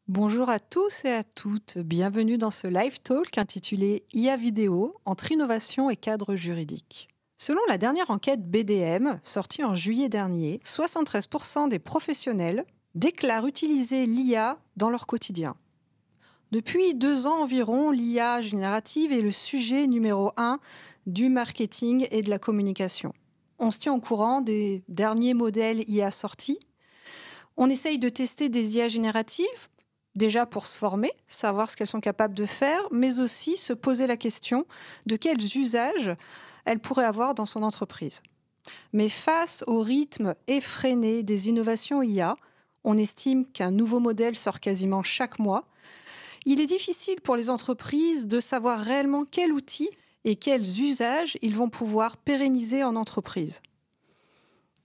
Bonjour à tous et à toutes, bienvenue dans ce live talk intitulé IA vidéo entre innovation et cadre juridique. Selon la dernière enquête BDM, sortie en juillet dernier, 73% des professionnels déclarent utiliser l'IA dans leur quotidien. Depuis 2 ans environ, l'IA générative est le sujet numéro 1 du marketing et de la communication. On se tient au courant des derniers modèles IA sortis. On essaye de tester des IA génératives, déjà pour se former, savoir ce qu'elles sont capables de faire, mais aussi se poser la question de quels usages elles pourraient avoir dans son entreprise. Mais face au rythme effréné des innovations IA, on estime qu'un nouveau modèle sort quasiment chaque mois. Il est difficile pour les entreprises de savoir réellement quel outil et quels usages ils vont pouvoir pérenniser en entreprise.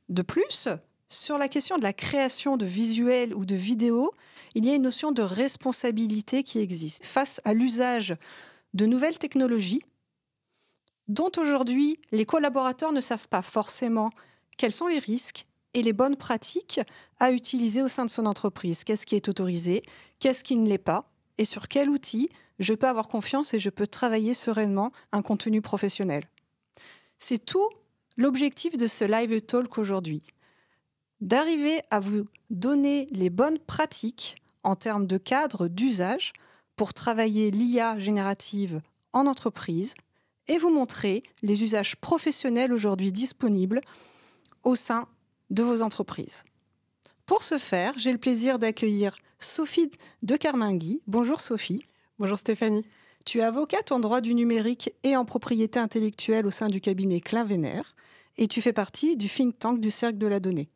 De plus, sur la question de la création de visuels ou de vidéos, il y a une notion de responsabilité qui existe. Face à l'usage de nouvelles technologies, dont aujourd'hui les collaborateurs ne savent pas forcément quels sont les risques et les bonnes pratiques à utiliser au sein de son entreprise. Qu'est-ce qui est autorisé, qu'est-ce qui ne l'est pas, et sur quel outil je peux avoir confiance et je peux travailler sereinement un contenu professionnel. C'est tout l'objectif de ce live talk aujourd'hui. D'arriver à vous donner les bonnes pratiques en termes de cadre d'usage pour travailler l'IA générative en entreprise et vous montrer les usages professionnels aujourd'hui disponibles au sein de vos entreprises. Pour ce faire, j'ai le plaisir d'accueillir Sophie de Kermangui. Bonjour Sophie. Bonjour Stéphanie. Tu es avocate en droit du numérique et en propriété intellectuelle au sein du cabinet Klein Vénère et tu fais partie du think tank du Cercle de la Donnée.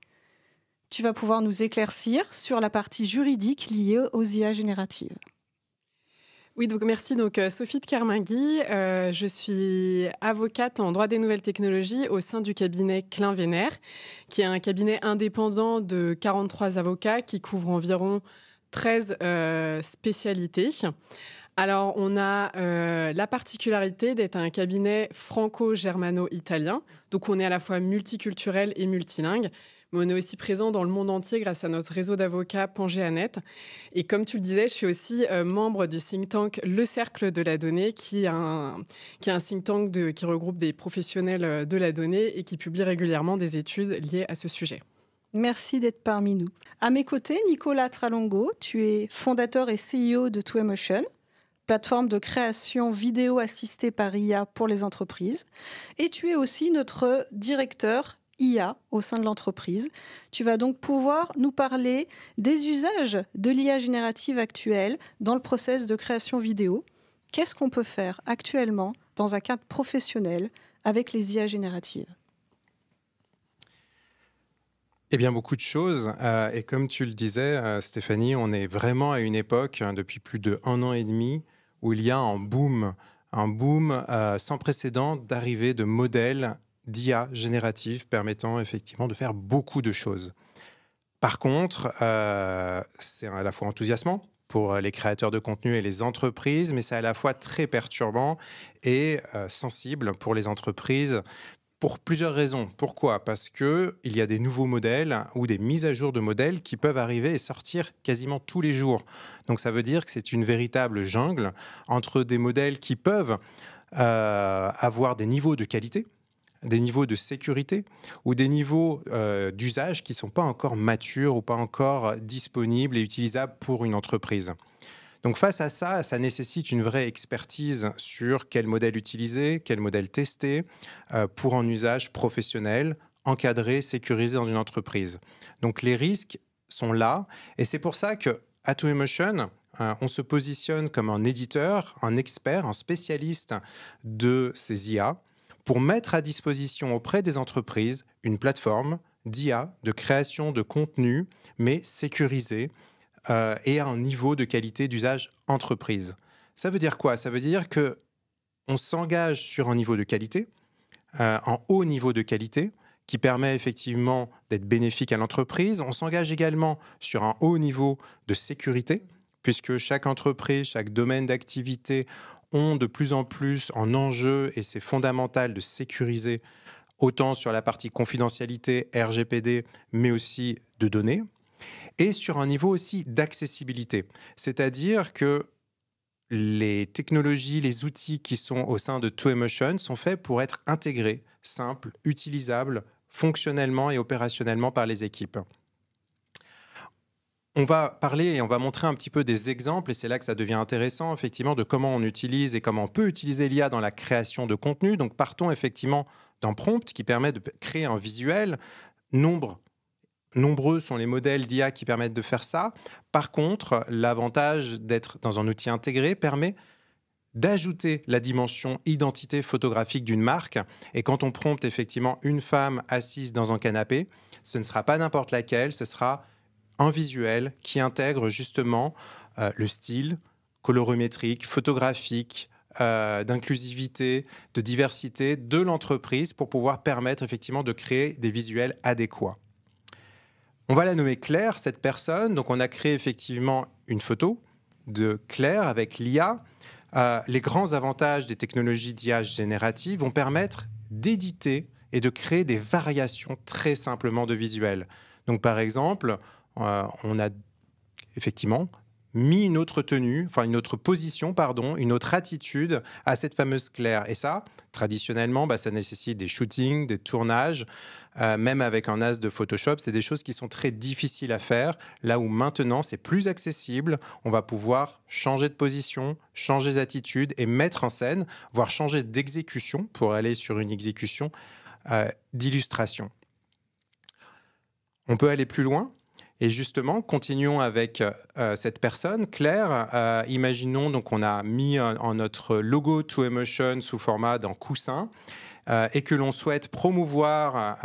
Tu vas pouvoir nous éclaircir sur la partie juridique liée aux IA génératives. Oui, donc merci. Sophie de Kermangui, je suis avocate en droit des nouvelles technologies au sein du cabinet Klein Vénère, qui est un cabinet indépendant de 43 avocats qui couvre environ 13 spécialités. Alors, on a la particularité d'être un cabinet franco-germano-italien. Donc, on est à la fois multiculturel et multilingue. Mais on est aussi présent dans le monde entier grâce à notre réseau d'avocats Pangéanet. Et comme tu le disais, je suis aussi membre du think tank Le Cercle de la Donnée, qui est un think tank qui regroupe des professionnels de la donnée et qui publie régulièrement des études liées à ce sujet. Merci d'être parmi nous. À mes côtés, Nicolas Tralongo, tu es fondateur et CEO de 2Emotion, plateforme de création vidéo assistée par IA pour les entreprises. Et tu es aussi notre directeur IA au sein de l'entreprise. Tu vas donc pouvoir nous parler des usages de l'IA générative actuelle dans le process de création vidéo. Qu'est-ce qu'on peut faire actuellement dans un cadre professionnel avec les IA génératives ? Eh bien, beaucoup de choses. Et comme tu le disais, Stéphanie, on est vraiment à une époque, depuis plus d'1 an et demi, où il y a un boom sans précédent d'arrivée de modèles d'IA générative permettant effectivement de faire beaucoup de choses. Par contre, c'est à la fois enthousiasmant pour les créateurs de contenu et les entreprises, mais c'est à la fois très perturbant et sensible pour les entreprises pour plusieurs raisons. Pourquoi ? Parce qu'il y a des nouveaux modèles ou des mises à jour de modèles qui peuvent arriver et sortir quasiment tous les jours. Donc ça veut dire que c'est une véritable jungle entre des modèles qui peuvent avoir des niveaux de qualité, des niveaux de sécurité ou des niveaux d'usage qui ne sont pas encore matures ou pas encore disponibles et utilisables pour une entreprise. Donc face à ça, ça nécessite une vraie expertise sur quel modèle utiliser, quel modèle tester pour un usage professionnel, encadré, sécurisé dans une entreprise. Donc les risques sont là et c'est pour ça qu'à 2Emotion, on se positionne comme un éditeur, un expert, un spécialiste de ces IA pour mettre à disposition auprès des entreprises une plateforme d'IA, de création de contenu, mais sécurisée, et à un niveau de qualité d'usage entreprise. Ça veut dire quoi ? Ça veut dire qu'on s'engage sur un niveau de qualité, un haut niveau de qualité, qui permet effectivement d'être bénéfique à l'entreprise. On s'engage également sur un haut niveau de sécurité, puisque chaque entreprise, chaque domaine d'activité ont de plus en plus en enjeu, et c'est fondamental de sécuriser autant sur la partie confidentialité, RGPD, mais aussi de données. et sur un niveau aussi d'accessibilité. C'est-à-dire que les technologies, les outils qui sont au sein de 2Emotion sont faits pour être intégrés, simples, utilisables, fonctionnellement et opérationnellement par les équipes. On va parler et on va montrer un petit peu des exemples, et c'est là que ça devient intéressant, effectivement, de comment on utilise et comment on peut utiliser l'IA dans la création de contenu. Donc, partons effectivement d'un prompt qui permet de créer un visuel. Nombreux sont les modèles d'IA qui permettent de faire ça. Par contre, l'avantage d'être dans un outil intégré permet d'ajouter la dimension identité photographique d'une marque. Et quand on prompte effectivement une femme assise dans un canapé, ce ne sera pas n'importe laquelle, ce sera un visuel qui intègre justement le style colorimétrique, photographique, d'inclusivité, de diversité de l'entreprise pour pouvoir permettre effectivement de créer des visuels adéquats. On va la nommer Claire, cette personne. Donc, on a créé effectivement une photo de Claire avec l'IA. Les grands avantages des technologies d'IA générative vont permettre d'éditer et de créer des variations très simplement de visuels. Donc, par exemple, on a effectivement mis une autre tenue, enfin une autre position, pardon, une autre attitude à cette fameuse Claire. Et ça, traditionnellement, ça nécessite des shootings, des tournages, même avec un as de Photoshop, c'est des choses qui sont très difficiles à faire, là où maintenant c'est plus accessible, on va pouvoir changer de position, changer d'attitude et mettre en scène, voire changer d'exécution pour aller sur une exécution d'illustration. On peut aller plus loin. Et justement, continuons avec cette personne, Claire. Imaginons, donc on a mis en notre logo 2Emotion sous format d'un coussin et que l'on souhaite promouvoir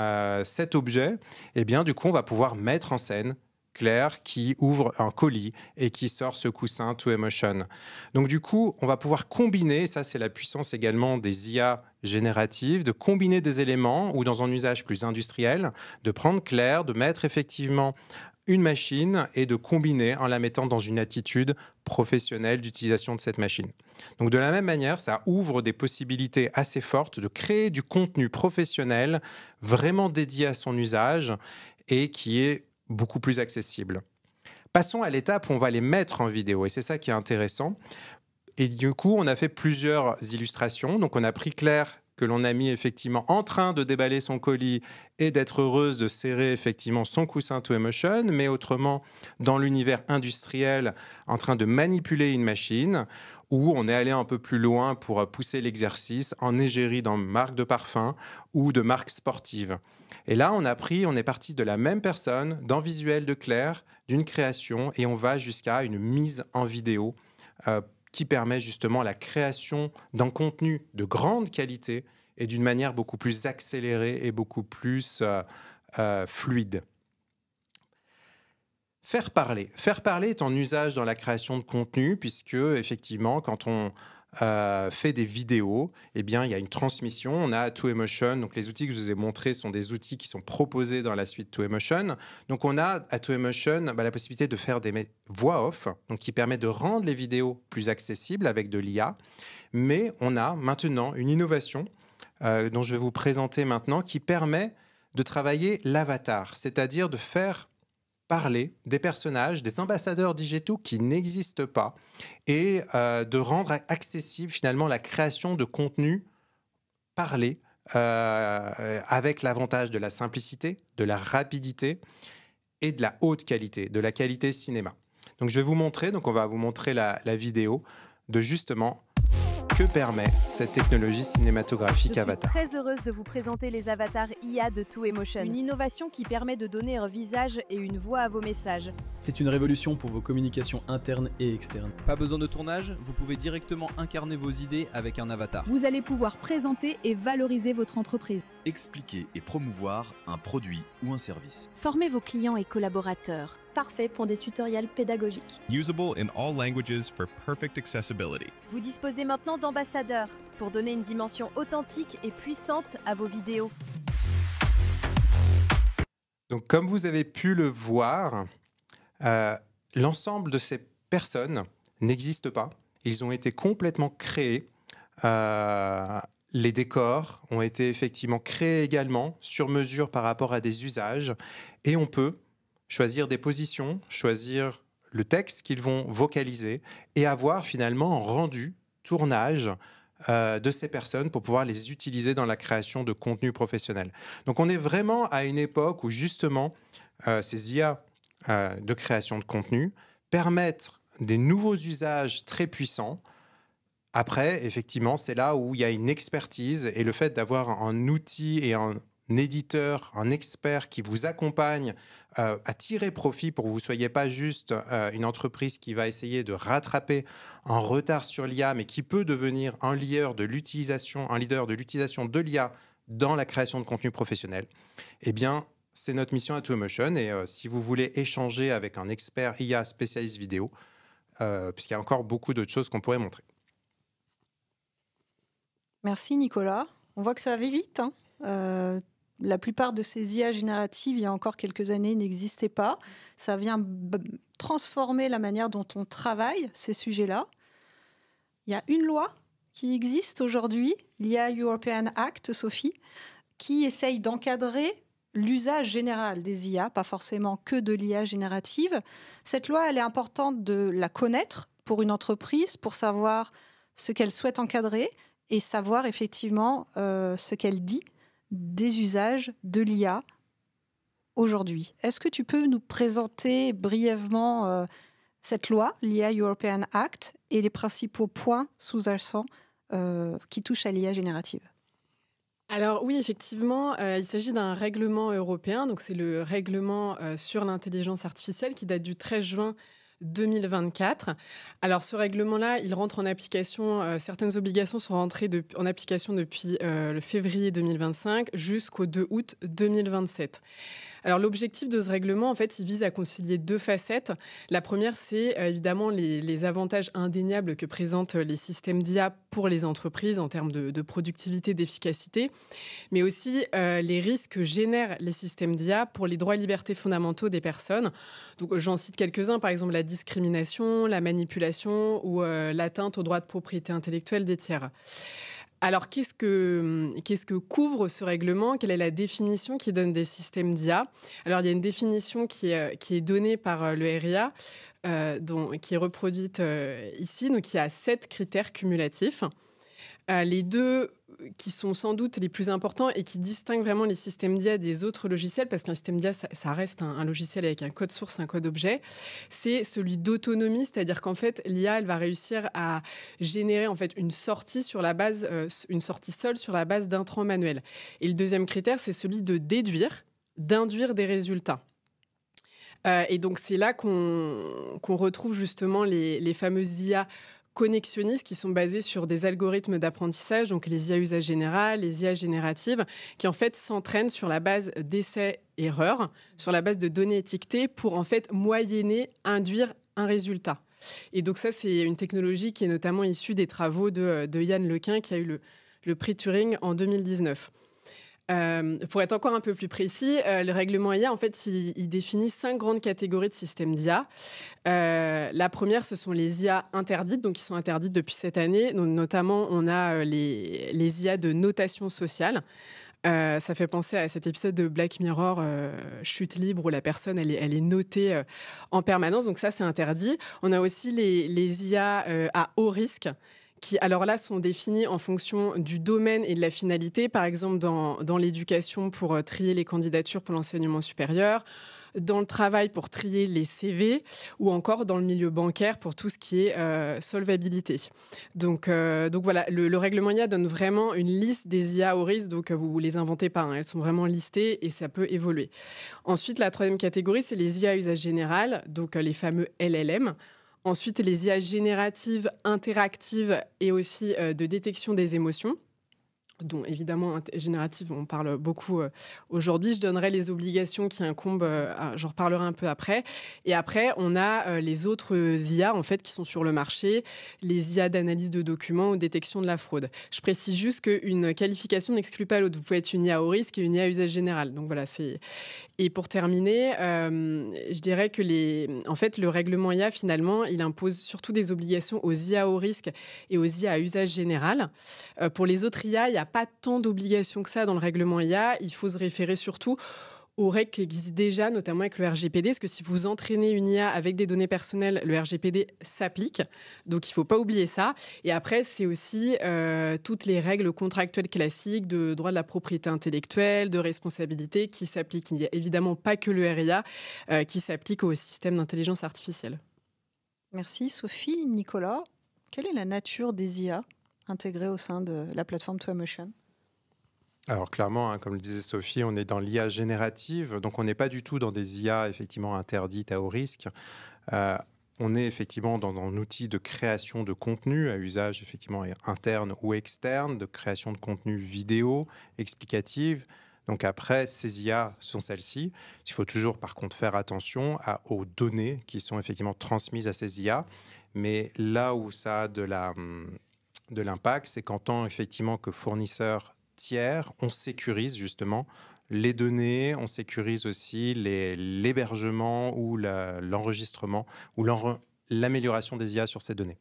cet objet. Eh bien, du coup, on va pouvoir mettre en scène Claire qui ouvre un colis et qui sort ce coussin 2Emotion. Donc, du coup, on va pouvoir combiner, ça c'est la puissance également des IA génératives, de combiner des éléments ou dans un usage plus industriel, de prendre Claire, de mettre effectivement une machine et de combiner en la mettant dans une attitude professionnelle d'utilisation de cette machine. Donc de la même manière, ça ouvre des possibilités assez fortes de créer du contenu professionnel vraiment dédié à son usage et qui est beaucoup plus accessible. Passons à l'étape où on va les mettre en vidéo et c'est ça qui est intéressant. Et du coup, on a fait plusieurs illustrations. Donc on a pris Claire que l'on a mis effectivement en train de déballer son colis et d'être heureuse de serrer effectivement son coussin 2Emotion, mais autrement dans l'univers industriel en train de manipuler une machine, où on est allé un peu plus loin pour pousser l'exercice en égérie dans marque de parfum ou de marque sportive. Et là, on est parti de la même personne, d'un visuel de Claire, d'une création, et on va jusqu'à une mise en vidéo qui permet justement la création d'un contenu de grande qualité et d'une manière beaucoup plus accélérée et beaucoup plus fluide. Faire parler. Faire parler est en usage dans la création de contenu puisque, effectivement, quand on fait des vidéos, eh bien, il y a une transmission. On a 2Emotion, donc les outils que je vous ai montrés sont des outils qui sont proposés dans la suite 2Emotion. Donc, on a à 2Emotion la possibilité de faire des voix off, donc qui permet de rendre les vidéos plus accessibles avec de l'IA. Mais on a maintenant une innovation dont je vais vous présenter maintenant qui permet de travailler l'avatar, c'est-à-dire de faire parler des personnages, des ambassadeurs digitaux qui n'existent pas et de rendre accessible finalement la création de contenu parlé avec l'avantage de la simplicité, de la rapidité et de la haute qualité, de la qualité cinéma. Donc je vais vous montrer, donc on va vous montrer la vidéo de justement que permet cette technologie cinématographique Avatar. Je suis très heureuse de vous présenter les avatars IA de 2Emotion, une innovation qui permet de donner un visage et une voix à vos messages. C'est une révolution pour vos communications internes et externes. Pas besoin de tournage, vous pouvez directement incarner vos idées avec un avatar. Vous allez pouvoir présenter et valoriser votre entreprise. Expliquer et promouvoir un produit ou un service. Formez vos clients et collaborateurs. Parfait pour des tutoriels pédagogiques. Usable in all languages for perfect accessibility. Vous disposez maintenant d'ambassadeurs pour donner une dimension authentique et puissante à vos vidéos. Donc, comme vous avez pu le voir, l'ensemble de ces personnes n'existe pas. Ils ont été complètement créés. Les décors ont été effectivement créés également sur mesure par rapport à des usages. Et on peut choisir des positions, choisir le texte qu'ils vont vocaliser et avoir finalement un rendu, tournage de ces personnes pour pouvoir les utiliser dans la création de contenu professionnel. Donc on est vraiment à une époque où justement ces IA de création de contenu permettent des nouveaux usages très puissants. Après, effectivement, c'est là où il y a une expertise et le fait d'avoir un outil et un éditeur, un expert qui vous accompagne à tirer profit pour que vous ne soyez pas juste une entreprise qui va essayer de rattraper un retard sur l'IA, mais qui peut devenir un leader de l'utilisation de l'IA dans la création de contenu professionnel. Eh bien, c'est notre mission à 2Emotion. Et si vous voulez échanger avec un expert IA spécialiste vidéo, puisqu'il y a encore beaucoup d'autres choses qu'on pourrait montrer. Merci Nicolas. On voit que ça va vite. La plupart de ces IA génératives, il y a encore quelques années, n'existaient pas. Ça vient transformer la manière dont on travaille ces sujets-là. Il y a une loi qui existe aujourd'hui, l'IA European Act, Sophie, qui essaye d'encadrer l'usage général des IA, pas forcément que de l'IA générative. Cette loi, elle est importante de la connaître pour une entreprise, pour savoir ce qu'elle souhaite encadrer et savoir effectivement ce qu'elle dit des usages de l'IA aujourd'hui. Est-ce que tu peux nous présenter brièvement cette loi, l'IA European Act, et les principaux points sous-jacents qui touchent à l'IA générative ? Alors oui, effectivement, il s'agit d'un règlement européen. Donc c'est le règlement sur l'intelligence artificielle qui date du 13 juin 2024. Alors ce règlement-là, il rentre en application, certaines obligations sont rentrées en application depuis le février 2025 jusqu'au 2 août 2027. Alors l'objectif de ce règlement, en fait, il vise à concilier deux facettes. La première, c'est évidemment les avantages indéniables que présentent les systèmes d'IA pour les entreprises en termes de productivité, d'efficacité, mais aussi les risques que génèrent les systèmes d'IA pour les droits et libertés fondamentaux des personnes. Donc j'en cite quelques-uns, par exemple la discrimination, la manipulation ou l'atteinte aux droits de propriété intellectuelle des tiers. Alors, qu'est-ce que couvre ce règlement ? Quelle est la définition qui donne des systèmes d'IA ? Alors, il y a une définition qui est donnée par le RIA, qui est reproduite ici. Donc, il y a 7 critères cumulatifs. Les deux qui sont sans doute les plus importants et qui distinguent vraiment les systèmes d'IA des autres logiciels, parce qu'un système d'IA, ça reste un logiciel avec un code source, un code objet, c'est celui d'autonomie, c'est-à-dire qu'en fait, l'IA, elle va réussir à générer en fait une sortie seule sur la base d'intrants manuels. Et le deuxième critère, c'est celui de d'induire des résultats. Et donc, c'est là qu'on retrouve justement les fameuses IA connexionnistes qui sont basés sur des algorithmes d'apprentissage, donc les IA usage général, les IA génératives, qui en fait s'entraînent sur la base d'essais-erreurs, sur la base de données étiquetées pour en fait moyenner, induire un résultat. Et donc ça, c'est une technologie qui est notamment issue des travaux de Yann Lequin, qui a eu le prix Turing en 2019. Pour être encore un peu plus précis, le règlement IA, en fait, il définit 5 grandes catégories de systèmes d'IA. La première, ce sont les IA interdites, donc qui sont interdites depuis cette année. Donc, notamment, on a les IA de notation sociale. Ça fait penser à cet épisode de Black Mirror, Chute libre, où la personne, elle est notée en permanence. Donc ça, c'est interdit. On a aussi les IA à haut risque, qui, alors là, sont définis en fonction du domaine et de la finalité. Par exemple, dans l'éducation, pour trier les candidatures pour l'enseignement supérieur, dans le travail, pour trier les CV, ou encore dans le milieu bancaire, pour tout ce qui est solvabilité. Donc voilà, le règlement IA donne vraiment une liste des IA au risque, donc vous ne les inventez pas, hein, elles sont vraiment listées et ça peut évoluer. Ensuite, la troisième catégorie, c'est les IA à usage général, donc les fameux LLM. Ensuite, les IA génératives, interactives et aussi de détection des émotions, dont évidemment générative, on parle beaucoup aujourd'hui. Je donnerai les obligations qui incombent, j'en reparlerai un peu après. Et après, on a les autres IA en fait, qui sont sur le marché, les IA d'analyse de documents ou détection de la fraude. Je précise juste qu'une qualification n'exclut pas l'autre. Vous pouvez être une IA au risque et une IA à usage général. Donc voilà, c'est... Et pour terminer, je dirais que en fait, le règlement IA, finalement, il impose surtout des obligations aux IA au risque et aux IA à usage général. Pour les autres IA, il n'y a pas tant d'obligations que ça dans le règlement IA. Il faut se référer surtout aux règles qui existent déjà, notamment avec le RGPD, parce que si vous entraînez une IA avec des données personnelles, le RGPD s'applique, donc il ne faut pas oublier ça. Et après, c'est aussi toutes les règles contractuelles classiques de droit de la propriété intellectuelle, de responsabilité qui s'appliquent. Il n'y a évidemment pas que le RIA qui s'applique au système d'intelligence artificielle. Merci Sophie. Nicolas, quelle est la nature des IA intégrées au sein de la plateforme 2Emotion ? Alors clairement, comme le disait Sophie, on est dans l'IA générative, donc on n'est pas du tout dans des IA effectivement interdites à haut risque. On est effectivement dans un outil de création de contenu à usage effectivement interne ou externe, de création de contenu vidéo, explicative. Donc après, ces IA sont celles-ci. Il faut toujours par contre faire attention aux données qui sont effectivement transmises à ces IA. Mais là où ça a de l'impact, c'est qu'en tant effectivement que fournisseur tiers, on sécurise justement les données, on sécurise aussi l'hébergement ou l'enregistrement ou l'amélioration des IA sur ces données.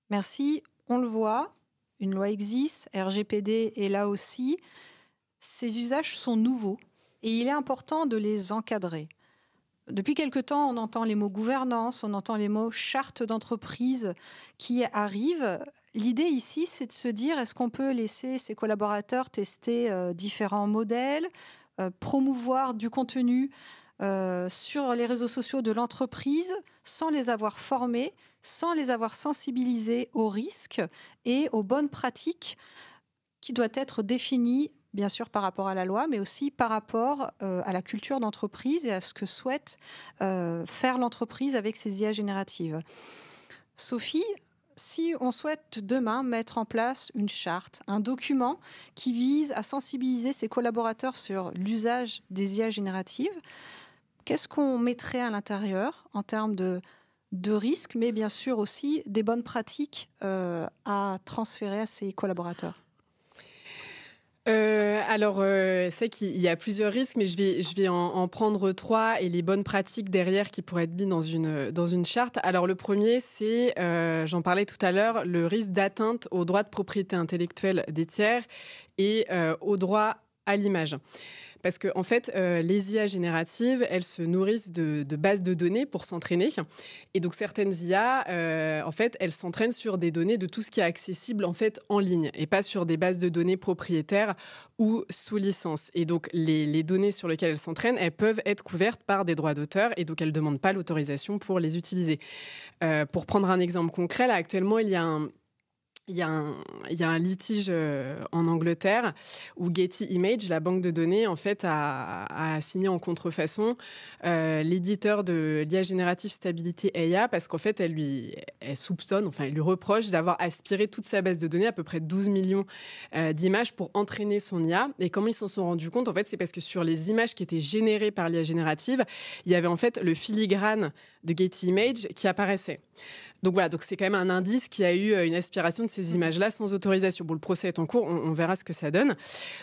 Merci. On le voit, une loi existe, RGPD est là aussi. Ces usages sont nouveaux et il est important de les encadrer. Depuis quelque temps, on entend les mots gouvernance, on entend les mots charte d'entreprise qui arrivent. L'idée ici, c'est de se dire, est-ce qu'on peut laisser ses collaborateurs tester différents modèles, promouvoir du contenu sur les réseaux sociaux de l'entreprise sans les avoir formés, sans les avoir sensibilisés aux risques et aux bonnes pratiques qui doivent être définies, bien sûr, par rapport à la loi, mais aussi par rapport à la culture d'entreprise et à ce que souhaite faire l'entreprise avec ses IA génératives. Sophie, si on souhaite demain mettre en place une charte, un document qui vise à sensibiliser ses collaborateurs sur l'usage des IA génératives, qu'est-ce qu'on mettrait à l'intérieur en termes de risques, mais bien sûr aussi des bonnes pratiques à transférer à ses collaborateurs ? C'est qu'il y a plusieurs risques, mais je vais en prendre 3 et les bonnes pratiques derrière qui pourraient être mises dans une charte. Alors, le premier, c'est, j'en parlais tout à l'heure, le risque d'atteinte aux droits de propriété intellectuelle des tiers et au droit à l'image. Parce que, en fait, les IA génératives, elles se nourrissent de bases de données pour s'entraîner. Et donc, certaines IA, en fait, elles s'entraînent sur des données de tout ce qui est accessible, en fait, en ligne, et pas sur des bases de données propriétaires ou sous licence. Et donc, les données sur lesquelles elles s'entraînent, elles peuvent être couvertes par des droits d'auteur, et donc, elles ne demandent pas l'autorisation pour les utiliser. Pour prendre un exemple concret, là, actuellement, il y a un litige en Angleterre où Getty Images, la banque de données, en fait, a signé en contrefaçon l'éditeur de l'IA générative Stability AI parce qu'en fait, elle lui reproche d'avoir aspiré toute sa base de données, à peu près 12 millions d'images pour entraîner son IA. Et comment ils s'en sont rendus compte? En fait, c'est parce que sur les images qui étaient générées par l'IA générative, il y avait en fait le filigrane de Getty Images qui apparaissait. Donc voilà, donc c'est quand même un indice qui a eu une aspiration de ces images-là sans autorisation. Bon, le procès est en cours, on verra ce que ça donne.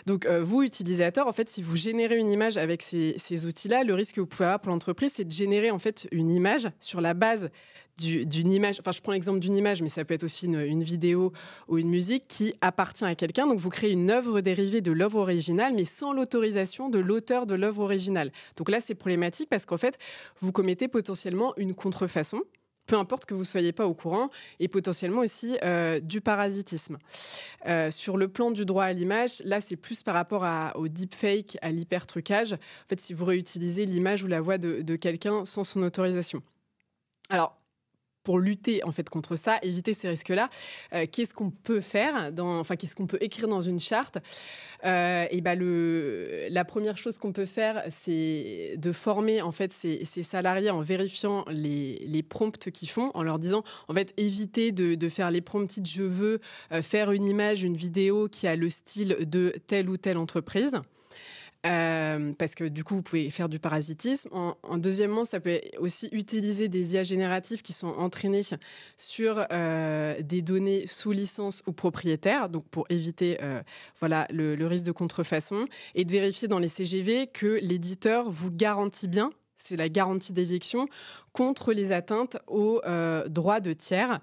Donc vous, utilisateurs, en fait, si vous générez une image avec ces outils-là, le risque que vous pouvez avoir pour l'entreprise, c'est de générer en fait une image sur la base d'une image. Enfin, je prends l'exemple d'une image, mais ça peut être aussi une vidéo ou une musique qui appartient à quelqu'un. Donc vous créez une œuvre dérivée de l'œuvre originale, mais sans l'autorisation de l'auteur de l'œuvre originale. Donc là, c'est problématique parce qu'en fait, vous commettez potentiellement une contrefaçon, peu importe que vous ne soyez pas au courant, et potentiellement aussi du parasitisme. Sur le plan du droit à l'image, là, c'est plus par rapport au deepfake, à l'hypertrucage. En fait, si vous réutilisez l'image ou la voix de quelqu'un sans son autorisation. Alors, pour lutter en fait contre ça, éviter ces risques-là, qu'est-ce qu'on peut faire qu'est-ce qu'on peut écrire dans une charte? La première chose qu'on peut faire, c'est de former en fait ces salariés en vérifiant les prompts qu'ils font, en leur disant en fait évitez de faire les prompts je veux faire une image, une vidéo qui a le style de telle ou telle entreprise. Parce que du coup, vous pouvez faire du parasitisme. Deuxièmement, ça peut aussi utiliser des IA génératives qui sont entraînées sur des données sous licence ou propriétaires, donc pour éviter le risque de contrefaçon, et de vérifier dans les CGV que l'éditeur vous garantit bien c'est la garantie d'éviction contre les atteintes aux droits de tiers.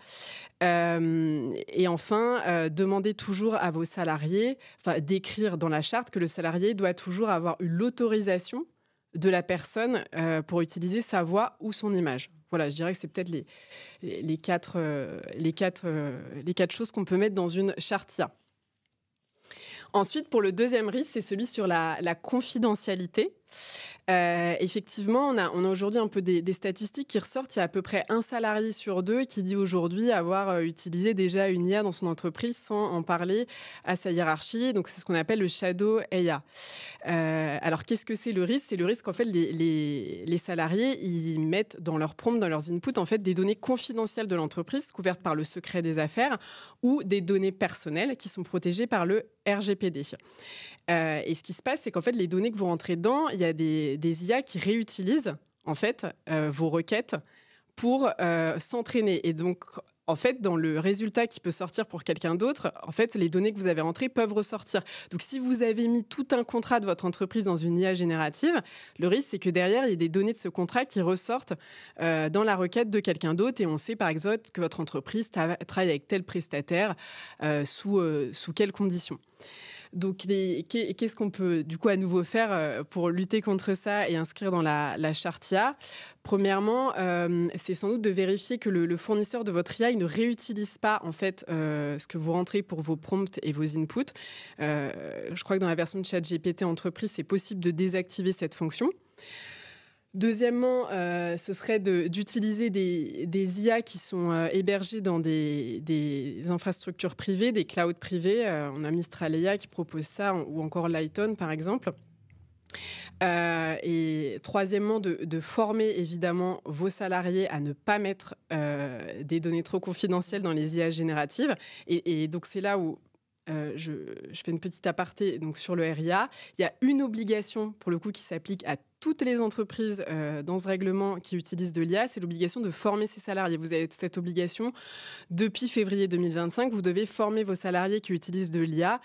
Et enfin, demandez toujours à vos salariés, d'écrire dans la charte que le salarié doit toujours avoir eu l'autorisation de la personne pour utiliser sa voix ou son image. Voilà, je dirais que c'est peut-être les quatre choses qu'on peut mettre dans une charte IA. Ensuite, pour le deuxième risque, c'est celui sur la confidentialité. Effectivement, on a aujourd'hui un peu des statistiques qui ressortent. Il y a à peu près un salarié sur 2 qui dit aujourd'hui avoir utilisé déjà une IA dans son entreprise sans en parler à sa hiérarchie. Donc, c'est ce qu'on appelle le shadow AI. Alors, qu'est-ce que c'est le risque ? C'est le risque qu'en fait, les salariés, ils mettent dans leur prompt, dans leurs inputs, en fait, des données confidentielles de l'entreprise couvertes par le secret des affaires ou des données personnelles qui sont protégées par le RGPD. Et ce qui se passe, c'est qu'en fait, les données que vous rentrez dedans, il y a des IA qui réutilisent en fait vos requêtes pour s'entraîner. Et donc, en fait, dans le résultat qui peut sortir pour quelqu'un d'autre, en fait, les données que vous avez rentrées peuvent ressortir. Donc, si vous avez mis tout un contrat de votre entreprise dans une IA générative, le risque, c'est que derrière, il y ait des données de ce contrat qui ressortent dans la requête de quelqu'un d'autre. Et on sait, par exemple, que votre entreprise travaille avec tel prestataire sous quelles conditions. Donc, qu'est-ce qu'on peut du coup à nouveau faire pour lutter contre ça et inscrire dans la charte IA ? Premièrement, c'est sans doute de vérifier que le fournisseur de votre IA ne réutilise pas en fait ce que vous rentrez pour vos prompts et vos inputs. Je crois que dans la version de ChatGPT Entreprise, c'est possible de désactiver cette fonction. Deuxièmement, ce serait d'utiliser des IA qui sont hébergées dans des infrastructures privées, des clouds privés. On a Mistral AI qui propose ça, ou encore Lighton, par exemple. Et troisièmement, de former évidemment vos salariés à ne pas mettre des données trop confidentielles dans les IA génératives. Et donc, c'est là où je fais une petite aparté donc, sur le RIA. Il y a une obligation, pour le coup, qui s'applique à toutes les entreprises dans ce règlement qui utilisent de l'IA, c'est l'obligation de former ses salariés. Vous avez cette obligation depuis février 2025. Vous devez former vos salariés qui utilisent de l'IA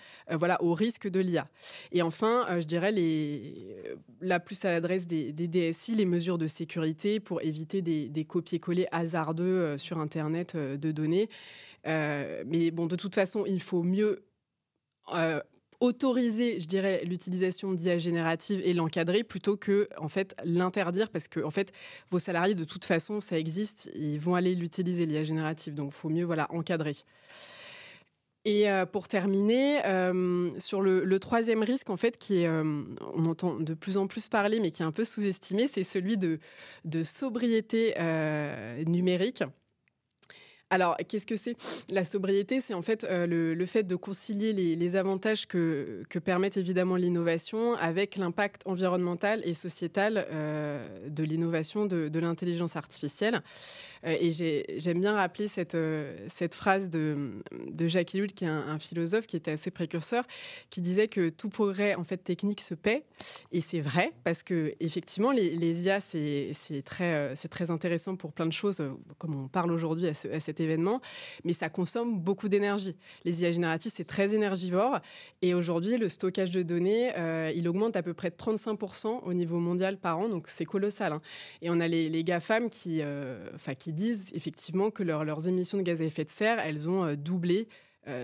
au risque de l'IA. Et enfin, je dirais là plus à l'adresse des DSI, les mesures de sécurité pour éviter des copier-coller hasardeux sur Internet de données. Mais bon, de toute façon, il faut mieux autoriser, je dirais, l'utilisation d'IA générative et l'encadrer plutôt que, en fait, l'interdire parce que, en fait, vos salariés, de toute façon, ça existe, ils vont aller l'utiliser, l'IA générative. Donc, il faut mieux, encadrer. Et pour terminer, sur le troisième risque, en fait, qui est, on entend de plus en plus parler, mais qui est un peu sous-estimé, c'est celui de sobriété numérique. Alors, qu'est-ce que c'est ? La sobriété, c'est en fait le fait de concilier les avantages que permettent évidemment l'innovation avec l'impact environnemental et sociétal de l'innovation de l'intelligence artificielle. Et j'aime bien rappeler cette phrase de Jacques Ellul, qui est un philosophe qui était assez précurseur, qui disait que tout progrès en fait technique se paie. Et c'est vrai, parce que effectivement, les IA, c'est très intéressant pour plein de choses, comme on parle aujourd'hui à cet événement, mais ça consomme beaucoup d'énergie. Les IA génératives, c'est très énergivore. Et aujourd'hui, le stockage de données, il augmente à peu près de 35% au niveau mondial par an, donc c'est colossal. Hein. Et on a les GAFAM qui disent effectivement que leurs émissions de gaz à effet de serre, elles ont doublé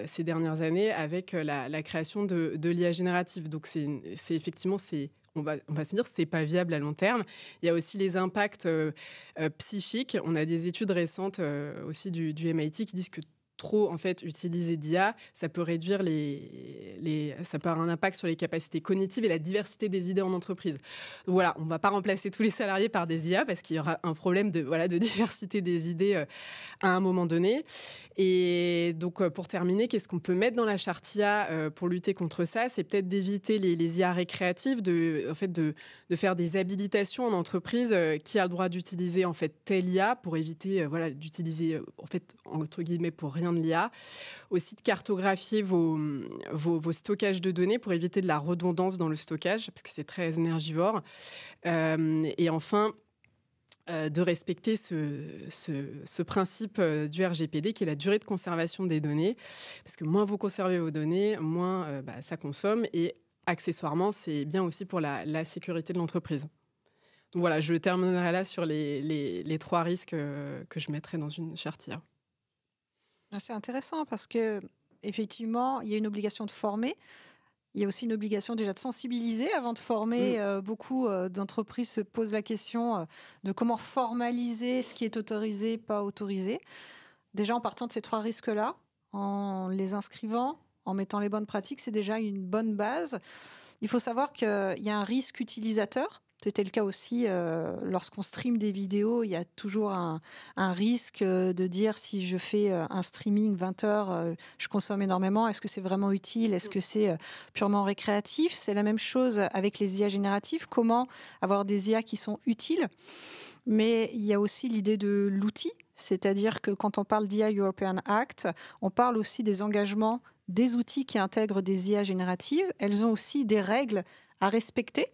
ces dernières années avec la création de l'IA générative. Donc c'est effectivement, on va se dire que c'est pas viable à long terme. Il y a aussi les impacts psychiques. On a des études récentes aussi du MIT qui disent que trop en fait utiliser d'IA, ça peut réduire ça peut avoir un impact sur les capacités cognitives et la diversité des idées en entreprise. Donc voilà, on ne va pas remplacer tous les salariés par des IA parce qu'il y aura un problème de diversité des idées à un moment donné. Et donc pour terminer, qu'est-ce qu'on peut mettre dans la charte IA pour lutter contre ça ? C'est peut-être d'éviter les IA récréatives, de faire des habilitations en entreprise qui a le droit d'utiliser en fait telle IA pour éviter d'utiliser en fait entre guillemets pour rien de l'IA, aussi de cartographier vos stockages de données pour éviter de la redondance dans le stockage, parce que c'est très énergivore. Et enfin, de respecter ce principe du RGPD, qui est la durée de conservation des données, parce que moins vous conservez vos données, moins ça consomme, et accessoirement, c'est bien aussi pour la sécurité de l'entreprise. Voilà, je terminerai là sur les 3 risques que je mettrais dans une charte IA. C'est intéressant parce que effectivement, il y a une obligation de former. Il y a aussi une obligation déjà de sensibiliser avant de former. Beaucoup d'entreprises se posent la question de comment formaliser ce qui est autorisé, pas autorisé. Déjà, en partant de ces 3 risques-là, en les inscrivant, en mettant les bonnes pratiques, c'est déjà une bonne base. Il faut savoir qu'il y a un risque utilisateur. C'était le cas aussi lorsqu'on stream des vidéos. Il y a toujours un risque de dire si je fais un streaming 20 heures, je consomme énormément. Est-ce que c'est vraiment utile? Est-ce que c'est purement récréatif? C'est la même chose avec les IA génératives. Comment avoir des IA qui sont utiles? Mais il y a aussi l'idée de l'outil. C'est-à-dire que quand on parle d'IA European Act, on parle aussi des engagements des outils qui intègrent des IA génératives. Elles ont aussi des règles à respecter.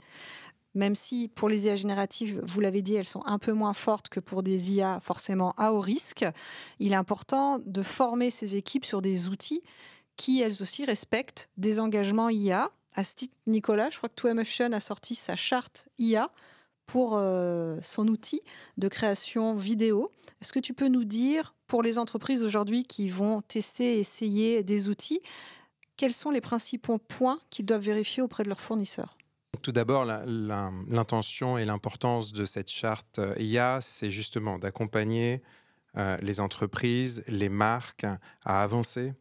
Même si pour les IA génératives, vous l'avez dit, elles sont un peu moins fortes que pour des IA forcément à haut risque, il est important de former ces équipes sur des outils qui, elles aussi, respectent des engagements IA. À ce titre, Nicolas, je crois que 2Emotion a sorti sa charte IA pour son outil de création vidéo. Est-ce que tu peux nous dire, pour les entreprises aujourd'hui qui vont tester et essayer des outils, quels sont les principaux points qu'ils doivent vérifier auprès de leurs fournisseurs? Tout d'abord, l'intention et l'importance de cette charte IA, c'est justement d'accompagner les entreprises, les marques à avancer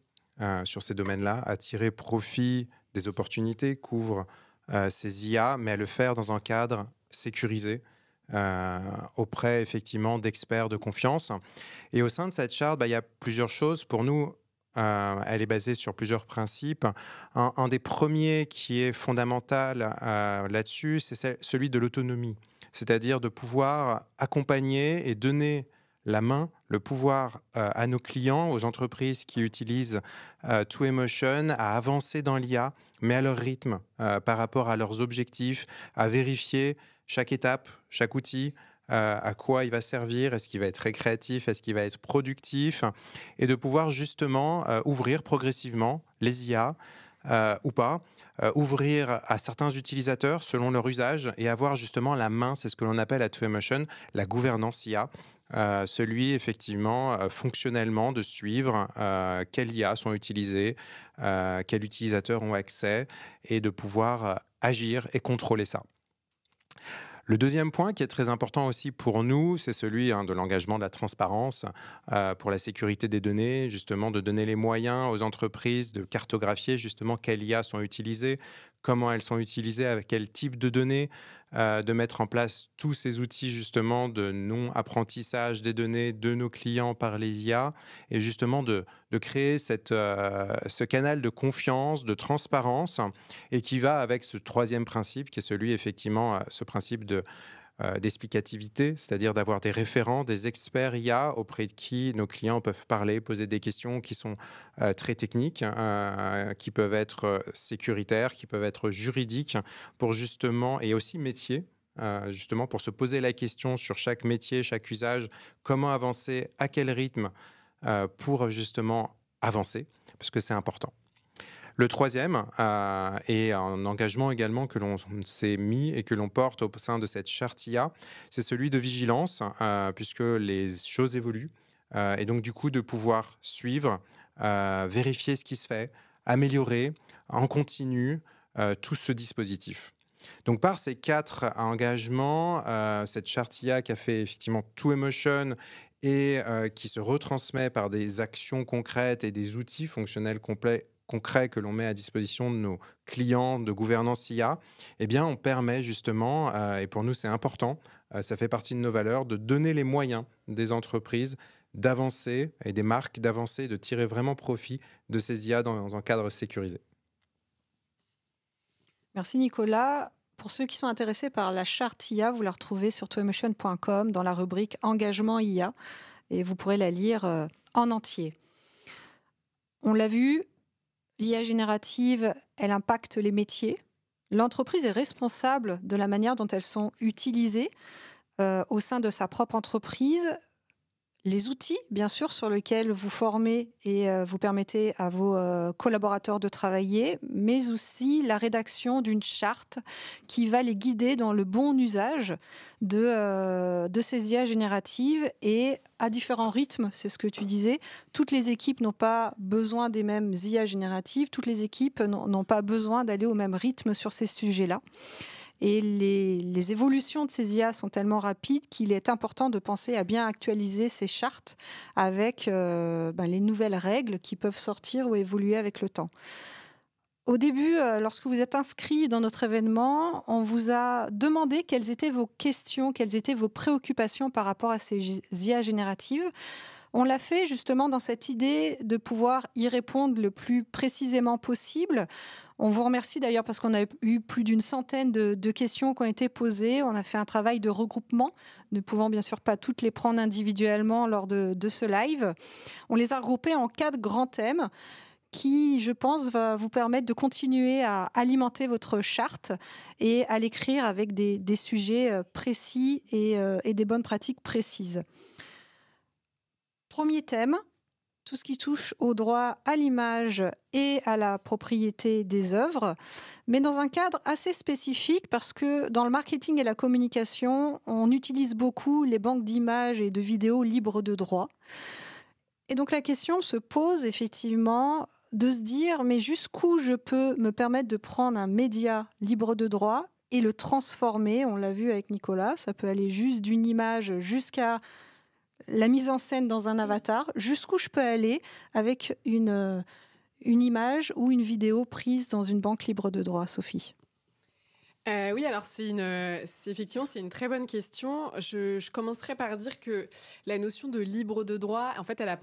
sur ces domaines-là, à tirer profit des opportunités qu'ouvrent ces IA, mais à le faire dans un cadre sécurisé auprès effectivement d'experts de confiance. Et au sein de cette charte, il y a plusieurs choses. Pour nous, elle est basée sur plusieurs principes. Un des premiers qui est fondamental là-dessus, c'est celui de l'autonomie, c'est-à-dire de pouvoir accompagner et donner la main, le pouvoir à nos clients, aux entreprises qui utilisent 2Emotion, à avancer dans l'IA, mais à leur rythme, par rapport à leurs objectifs, à vérifier chaque étape, chaque outil, à quoi il va servir, est-ce qu'il va être récréatif, est-ce qu'il va être productif, et de pouvoir justement ouvrir progressivement les IA ou pas, ouvrir à certains utilisateurs selon leur usage et avoir justement la main, c'est ce que l'on appelle à 2Emotion la gouvernance IA, celui effectivement fonctionnellement de suivre quelles IA sont utilisées, quels utilisateurs ont accès et de pouvoir agir et contrôler ça. Le deuxième point qui est très important aussi pour nous, c'est celui de l'engagement de la transparence pour la sécurité des données, justement de donner les moyens aux entreprises de cartographier justement quelles IA sont utilisées, comment elles sont utilisées, avec quel type de données, de mettre en place tous ces outils justement de non-apprentissage des données de nos clients par les IA et justement de créer ce canal de confiance, de transparence et qui va avec ce troisième principe qui est celui effectivement, ce principe d'explicativité, c'est-à-dire d'avoir des référents, des experts IA auprès de qui nos clients peuvent parler, poser des questions qui sont très techniques, qui peuvent être sécuritaires, qui peuvent être juridiques, pour justement, et aussi métiers, justement pour se poser la question sur chaque métier, chaque usage, comment avancer, à quel rythme, pour justement avancer, parce que c'est important. Le troisième est un engagement également que l'on s'est mis et que l'on porte au sein de cette charte IA, c'est celui de vigilance, puisque les choses évoluent, et donc du coup de pouvoir suivre, vérifier ce qui se fait, améliorer en continu tout ce dispositif. Donc par ces 4 engagements, cette charte IA qui a fait effectivement 2Emotion et qui se retransmet par des actions concrètes et des outils fonctionnels concrets que l'on met à disposition de nos clients de gouvernance IA, eh bien, on permet justement, et pour nous c'est important, ça fait partie de nos valeurs, de donner les moyens des entreprises d'avancer et des marques d'avancer, de tirer vraiment profit de ces IA dans un cadre sécurisé. Merci Nicolas. Pour ceux qui sont intéressés par la charte IA, vous la retrouvez sur 2emotion.com dans la rubrique Engagement IA et vous pourrez la lire en entier. On l'a vu, l'IA générative, elle impacte les métiers. L'entreprise est responsable de la manière dont elles sont utilisées au sein de sa propre entreprise. les outils, bien sûr, sur lesquels vous formez et vous permettez à vos collaborateurs de travailler, mais aussi la rédaction d'une charte qui va les guider dans le bon usage de ces IA génératives et à différents rythmes, c'est ce que tu disais. Toutes les équipes n'ont pas besoin des mêmes IA génératives, toutes les équipes n'ont pas besoin d'aller au même rythme sur ces sujets-là. Et les évolutions de ces IA sont tellement rapides qu'il est important de penser à bien actualiser ces chartes avec les nouvelles règles qui peuvent sortir ou évoluer avec le temps. Au début, lorsque vous êtes inscrit dans notre événement, on vous a demandé quelles étaient vos questions, quelles étaient vos préoccupations par rapport à ces IA génératives. On l'a fait justement dans cette idée de pouvoir y répondre le plus précisément possible. On vous remercie d'ailleurs parce qu'on a eu plus d'une centaine de questions qui ont été posées. On a fait un travail de regroupement, ne pouvant bien sûr pas toutes les prendre individuellement lors de ce live. On les a regroupées en 4 grands thèmes qui, je pense, va vous permettre de continuer à alimenter votre charte et à l'écrire avec des sujets précis et des bonnes pratiques précises. Premier thème, tout ce qui touche au droit à l'image et à la propriété des œuvres, mais dans un cadre assez spécifique parce que dans le marketing et la communication, on utilise beaucoup les banques d'images et de vidéos libres de droit. Et donc la question se pose effectivement de se dire, mais jusqu'où je peux me permettre de prendre un média libre de droit et le transformer, on l'a vu avec Nicolas, ça peut aller juste d'une image jusqu'à la mise en scène dans un avatar, jusqu'où je peux aller avec une image ou une vidéo prise dans une banque libre de droit, Sophie? Oui, alors effectivement, c'est une très bonne question. Je commencerai par dire que la notion de libre de droit, en fait, elle a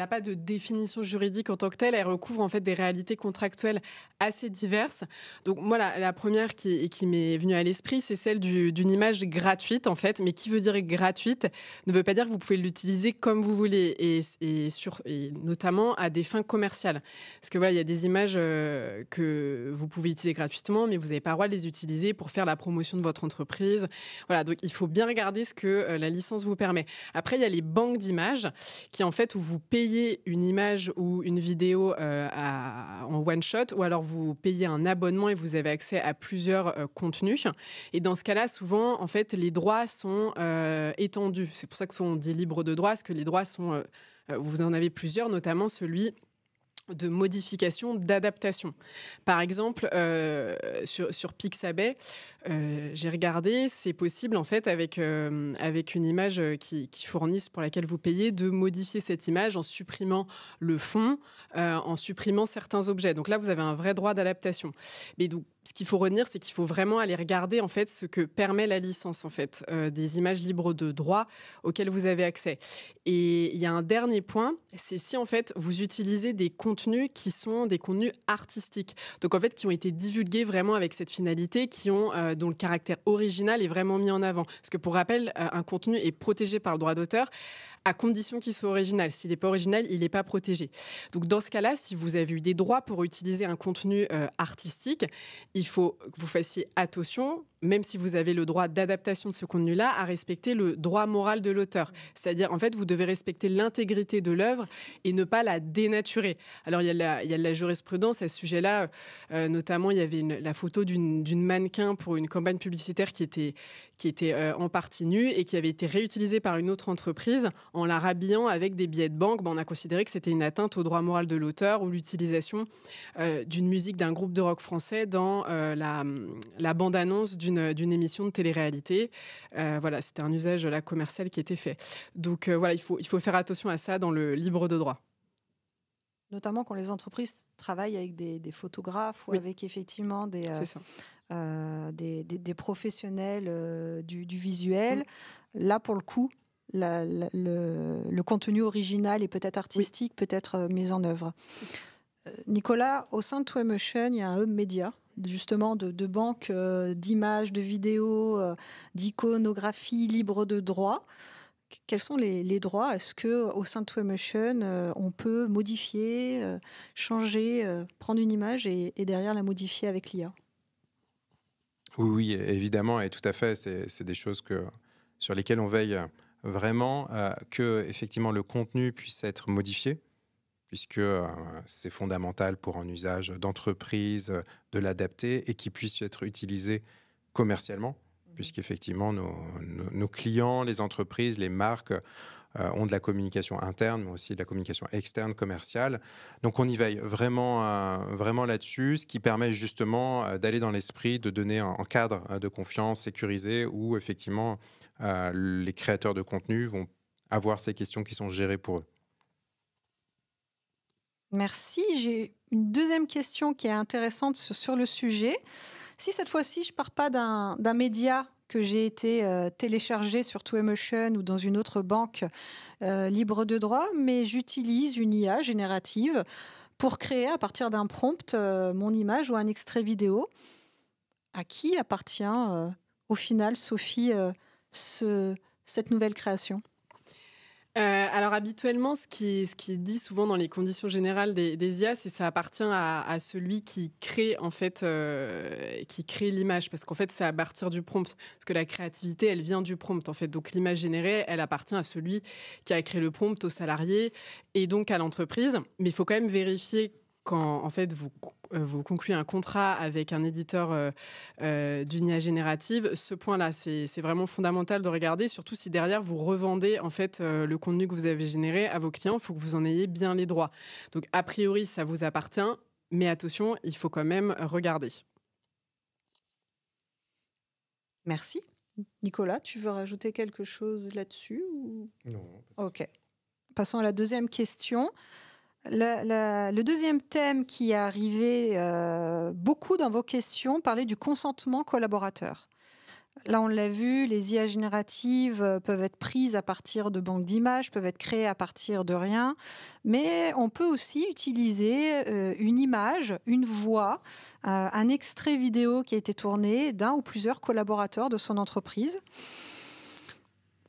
pas de définition juridique en tant que telle. Elle recouvre en fait des réalités contractuelles assez diverses. Donc moi, la première qui m'est venue à l'esprit, c'est celle d'une image gratuite, en fait. Mais qui veut dire gratuite ne veut pas dire que vous pouvez l'utiliser comme vous voulez et notamment à des fins commerciales. Parce que voilà, il y a des images que vous pouvez utiliser gratuitement, mais vous n'avez pas le droit de les utiliser pour faire la promotion de votre entreprise. Voilà, donc il faut bien regarder ce que la licence vous permet. Après, il y a les banques d'images qui, en fait, où vous payez une image ou une vidéo en one-shot, ou alors vous payez un abonnement et vous avez accès à plusieurs contenus. Et dans ce cas-là, souvent, en fait, les droits sont étendus. C'est pour ça qu'on dit libre de droit, parce que les droits sont... vous en avez plusieurs, notamment celui de modification, d'adaptation. Par exemple, sur Pixabay, j'ai regardé, c'est possible en fait avec une image qui fournissent pour laquelle vous payez de modifier cette image en supprimant le fond, en supprimant certains objets. Donc là, vous avez un vrai droit d'adaptation. Mais donc, ce qu'il faut retenir, c'est qu'il faut vraiment aller regarder en fait ce que permet la licence en fait des images libres de droit auxquelles vous avez accès. Et il y a un dernier point, c'est si en fait vous utilisez des contenus qui sont des contenus artistiques, donc en fait qui ont été divulgués vraiment avec cette finalité, dont le caractère original est vraiment mis en avant. Parce que pour rappel, un contenu est protégé par le droit d'auteur à condition qu'il soit original. S'il n'est pas original, il n'est pas protégé. Donc dans ce cas-là, si vous avez eu des droits pour utiliser un contenu artistique, il faut que vous fassiez attention, même si vous avez le droit d'adaptation de ce contenu-là, à respecter le droit moral de l'auteur. C'est-à-dire, en fait, vous devez respecter l'intégrité de l'œuvre et ne pas la dénaturer. Alors, il y a de la jurisprudence à ce sujet-là. Notamment, il y avait la photo d'une mannequin pour une campagne publicitaire qui était en partie nue et qui avait été réutilisée par une autre entreprise en la rhabillant avec des billets de banque. On a considéré que c'était une atteinte au droit moral de l'auteur, ou l'utilisation d'une musique d'un groupe de rock français dans la bande-annonce d'une émission de télé-réalité. Voilà, c'était un usage commercial qui était fait. Donc voilà, il faut faire attention à ça dans le libre de droit. Notamment quand les entreprises travaillent avec des photographes ou avec effectivement des professionnels du visuel. Là, pour le coup, le contenu original et peut-être artistique peut être mis en œuvre. Nicolas, au sein de Twaymotion, il y a un hub média, justement de banques d'images, de vidéos, d'iconographie libre de droit. Quels sont les droits? Est-ce qu'au sein de Twaymotion, on peut modifier, changer, prendre une image et derrière la modifier avec l'IA? Oui, évidemment, et tout à fait. C'est des choses sur lesquelles on veille vraiment que effectivement le contenu puisse être modifié, puisque c'est fondamental pour un usage d'entreprise de l'adapter et qui puisse être utilisé commercialement, puisqu'effectivement nos clients, les entreprises, les marques ont de la communication interne, mais aussi de la communication externe, commerciale. Donc on y veille vraiment, vraiment là-dessus, ce qui permet justement d'aller dans l'esprit de donner un cadre de confiance sécurisé où effectivement les créateurs de contenu vont avoir ces questions qui sont gérées pour eux. Merci. J'ai une deuxième question qui est intéressante sur le sujet. Si cette fois-ci, je ne pars pas d'un média que j'ai été téléchargé sur Twemotion ou dans une autre banque libre de droit, mais j'utilise une IA générative pour créer à partir d'un prompt mon image ou un extrait vidéo, à qui appartient au final, Sophie, cette nouvelle création ? Alors habituellement, ce qui est dit souvent dans les conditions générales des IA, c'est que ça appartient à celui qui crée en fait, qui crée l'image, parce qu'en fait c'est à partir du prompt, parce que la créativité elle vient du prompt en fait. Donc l'image générée, elle appartient à celui qui a créé le prompt, au salarié et donc à l'entreprise. Mais il faut quand même vérifier quand en fait vous concluez un contrat avec un éditeur d'une IA générative, ce point-là, c'est vraiment fondamental de regarder, surtout si derrière vous revendez en fait le contenu que vous avez généré à vos clients, il faut que vous en ayez bien les droits. Donc a priori, ça vous appartient, mais attention, il faut quand même regarder. Merci. Nicolas, tu veux rajouter quelque chose là-dessus ou... Non. Ok. Passons à la deuxième question. Le deuxième thème qui est arrivé beaucoup dans vos questions parlait du consentement collaborateur. Là, on l'a vu, les IA génératives peuvent être prises à partir de banques d'images, peuvent être créées à partir de rien, mais on peut aussi utiliser une image, une voix, un extrait vidéo qui a été tourné d'un ou plusieurs collaborateurs de son entreprise.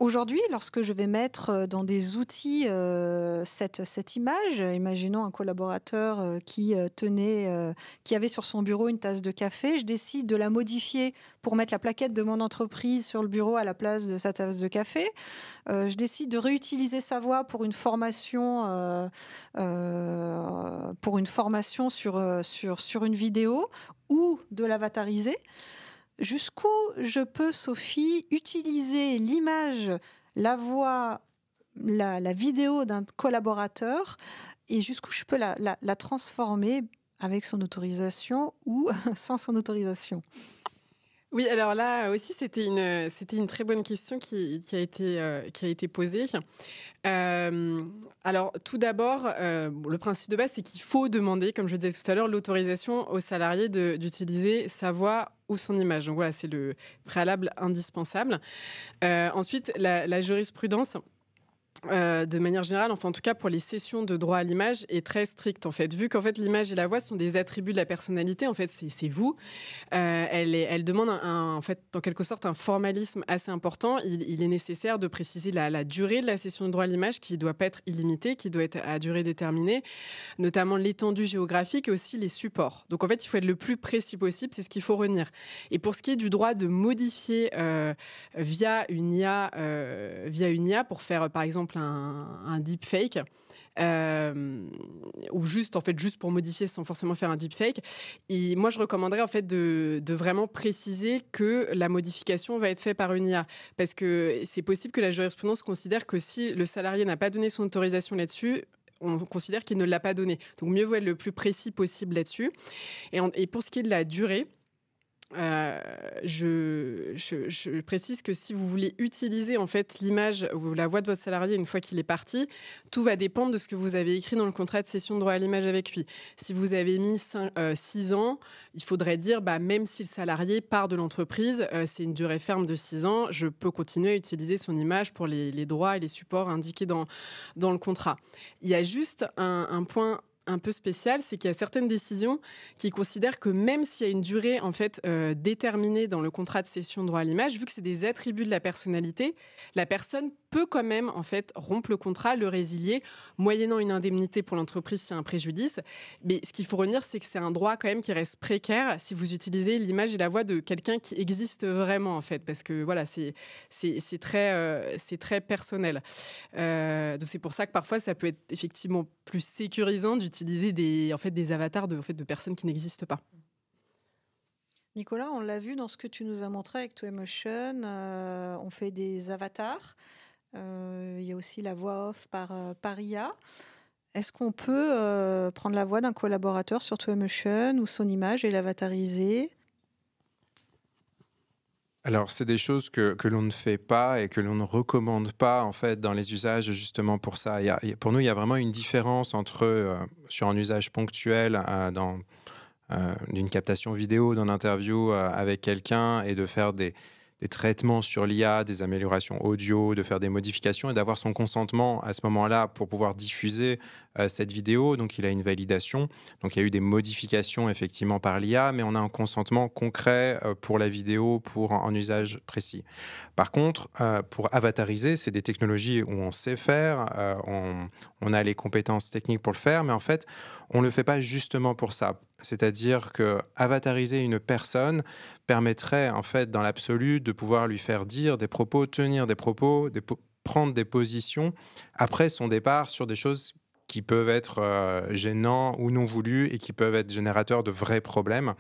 Aujourd'hui, lorsque je vais mettre dans des outils cette image, imaginons un collaborateur qui avait sur son bureau une tasse de café, je décide de la modifier pour mettre la plaquette de mon entreprise sur le bureau à la place de sa tasse de café. Je décide de réutiliser sa voix pour une formation, sur une vidéo ou de l'avatariser. Jusqu'où je peux, Sophie, utiliser l'image, la voix, la vidéo d'un collaborateur et jusqu'où je peux la transformer avec son autorisation ou sans son autorisation ? Oui, alors là aussi, c'était une très bonne question qui a été posée. Alors, tout d'abord, le principe de base, c'est qu'il faut demander, comme je le disais tout à l'heure, l'autorisation aux salariés d'utiliser sa voix ou son image. Donc voilà, c'est le préalable indispensable. Ensuite, la jurisprudence, de manière générale, enfin en tout cas pour les cessions de droit à l'image, est très stricte en fait. Vu qu'en fait l'image et la voix sont des attributs de la personnalité, en fait c'est vous. Elle demande en fait en quelque sorte un formalisme assez important. Il est nécessaire de préciser la durée de la cession de droit à l'image qui ne doit pas être illimitée, qui doit être à durée déterminée, notamment l'étendue géographique et aussi les supports. Donc en fait il faut être le plus précis possible, c'est ce qu'il faut retenir. Et pour ce qui est du droit de modifier via une IA pour faire par exemple un deepfake, ou juste pour modifier sans forcément faire un deepfake. Et moi, je recommanderais en fait de vraiment préciser que la modification va être faite par une IA, parce que c'est possible que la jurisprudence considère que si le salarié n'a pas donné son autorisation là-dessus, on considère qu'il ne l'a pas donné. Donc, mieux vaut être le plus précis possible là-dessus. Et pour ce qui est de la durée, je précise que si vous voulez utiliser en fait l'image ou la voix de votre salarié une fois qu'il est parti, tout va dépendre de ce que vous avez écrit dans le contrat de cession de droit à l'image avec lui. Si vous avez mis 6 ans, il faudrait dire même si le salarié part de l'entreprise, c'est une durée ferme de 6 ans, je peux continuer à utiliser son image pour les droits et les supports indiqués dans le contrat. Il y a juste un point un peu spécial, c'est qu'il y a certaines décisions qui considèrent que même s'il y a une durée en fait déterminée dans le contrat de cession de droit à l'image, vu que c'est des attributs de la personnalité, la personne peut quand même en fait rompre le contrat, le résilier, moyennant une indemnité pour l'entreprise s'il y a un préjudice. Mais ce qu'il faut retenir, c'est que c'est un droit quand même qui reste précaire si vous utilisez l'image et la voix de quelqu'un qui existe vraiment en fait, parce que voilà, c'est très personnel. Donc c'est pour ça que parfois ça peut être effectivement plus sécurisant d'utiliser des avatars de personnes qui n'existent pas. Nicolas, on l'a vu dans ce que tu nous as montré avec Twaymotion, on fait des avatars. Il y a aussi la voix off par IA. Est-ce qu'on peut prendre la voix d'un collaborateur sur Twaymotion ou son image et l'avatariser ? Alors, c'est des choses que l'on ne fait pas et que l'on ne recommande pas en fait dans les usages justement pour ça. Pour nous, il y a vraiment une différence entre sur un usage ponctuel d'une captation vidéo, d'un interview avec quelqu'un et de faire des traitements sur l'IA, des améliorations audio, de faire des modifications et d'avoir son consentement à ce moment-là pour pouvoir diffuser cette vidéo. Donc, il a une validation. Donc, il y a eu des modifications effectivement par l'IA, mais on a un consentement concret pour la vidéo, pour un usage précis. Par contre, pour avatariser, c'est des technologies où on sait faire, on a les compétences techniques pour le faire, mais en fait, on ne le fait pas justement pour ça. C'est-à-dire que avatariser une personne permettrait, en fait, dans l'absolu, de pouvoir lui faire dire des propos, tenir des propos, prendre des positions après son départ sur des choses qui peuvent être gênants ou non voulus et qui peuvent être générateurs de vrais problèmes